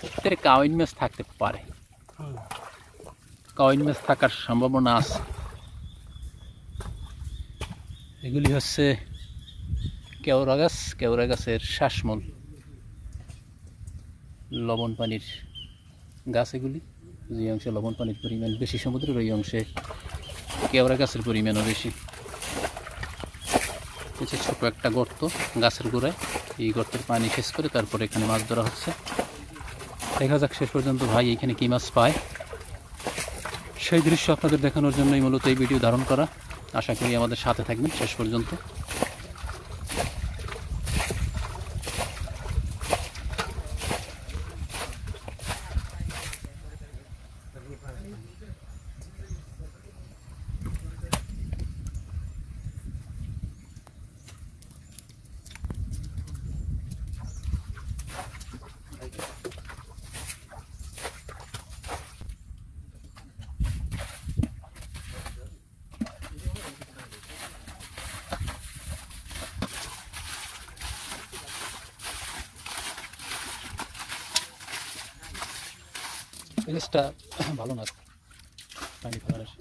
ভিতরে কাউইন মাছ থাকতে পারে, কাউইন মাছ থাকার সম্ভাবনা আছে। এগুলি হচ্ছে কেওড়া গাছ, কেওড়া গাছের শ্বাসমূল, লবণ পানির গাছ। এগুলি যে অংশে লবণ পানির পরিমাণ বেশি সমুদ্রের, ওই অংশে কেওড়া গাছের পরিমাণও বেশি। ছোট একটা গর্ত গাছের গোড়ায়, এই গর্তের পানি শেষ করে তারপরে এখানে মাছ ধরা হচ্ছে। দেখা যাক শেষ পর্যন্ত ভাই এখানে কি মাছ পায়। সেই দৃশ্য আপনাদের দেখানোর জন্যই মূলত এই ভিডিও ধারণ করা। আশা করি আমাদের সাথে থাকবেন শেষ পর্যন্ত। ইলিশটা ভালো না, পানি ফেলার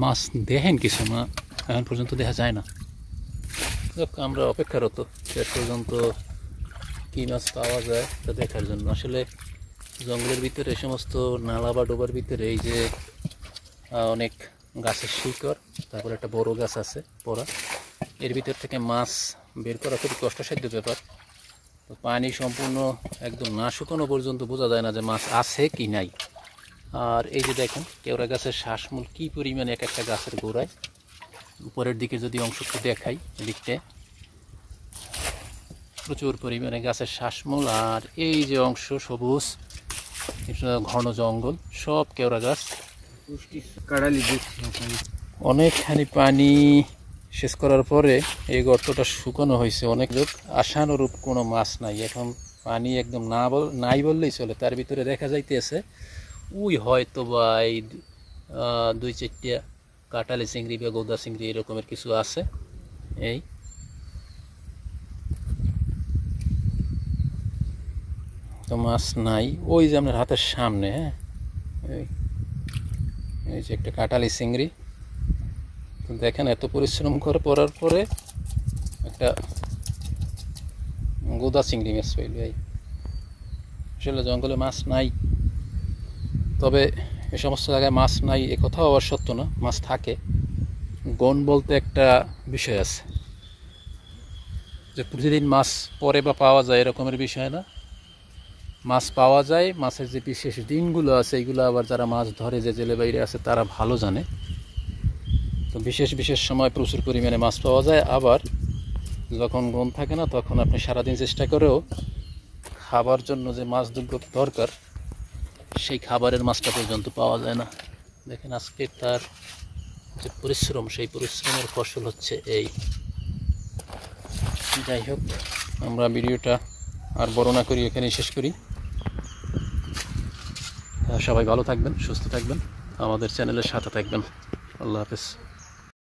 মাছ দেখেন কিছু না, এখন পর্যন্ত দেখা যায় না। আমরা অপেক্ষারত শেষ পর্যন্ত কী মাছ পাওয়া যায় তা দেখার জন্য। আসলে জঙ্গলের ভিতরে, সমস্ত নালা বা ডোবার ভিতরে এই যে অনেক গাছের শিকড়, তারপর একটা বড় গাছ আছে পড়া, এর ভিতর থেকে মাছ বের করা খুবই কষ্টসাধ্য ব্যাপার। তো পানি সম্পূর্ণ একদম না শুকানো পর্যন্ত বোঝা যায় না যে মাছ আছে কি নাই। আর এই যে দেখেন কেওড়া গাছের শ্বাসমূল কি পরিমাণে এক একটা গাছের গোড়ায়। উপরের দিকে যদি অংশটা দেখাই, এদিকটা প্রচুর পরিমাণে গাছের শ্বাসমূল, আর এই যে অংশ সবুজ ঘন জঙ্গল, সব কেওড়া গাছ। অনেকখানি পানি শেষ করার পরে এই গর্তটা শুকানো হয়েছে অনেক লোক, আশানুরূপ কোনো মাছ নাই। এখন পানি একদম নাই বললেই চলে। তার ভিতরে দেখা যাইতেছে ওই হয়তো বা এই 2-4টা কাটালি চিংড়ি বা গোদা চিংড়ি এরকমের কিছু আছে। এই তো মাছ নাই, ওই যে আপনার হাতের সামনে। হ্যাঁ, এই যে একটা কাটালি চিংড়ি। দেখেন এত পরিশ্রম করে পড়ার পরে একটা গোদা চিংড়ি মাছ পাইল। এই আসলে জঙ্গলে মাছ নাই, তবে এ সমস্ত জায়গায় মাছ নাই এ কথাও আবার সত্য না, মাছ থাকে। গণ বলতে একটা বিষয় আছে, যে প্রতিদিন মাছ পরে বা পাওয়া যায় এরকমের বিষয় না। মাছ পাওয়া যায়, মাছের যে বিশেষ দিনগুলো আছে এইগুলো আবার যারা মাছ ধরে, যে জেলে বাইরে আছে তারা ভালো জানে। তো বিশেষ বিশেষ সময় প্রচুর পরিমাণে মাছ পাওয়া যায়। আবার যখন গণ থাকে না, তখন আপনি সারাদিন চেষ্টা করেও খাবার জন্য যে মাছ দরকার, সেই খাবারের মাছটা পর্যন্ত পাওয়া যায় না। দেখেন আজকে তার যে পরিশ্রম, সেই পরিশ্রমের ফসল হচ্ছে এই। যাই হোক, আমরা ভিডিওটা আর বড় না করি, এখানেই শেষ করি। সবাই ভালো থাকবেন, সুস্থ থাকবেন, আমাদের চ্যানেলের সাথে থাকবেন। আল্লাহ হাফেজ।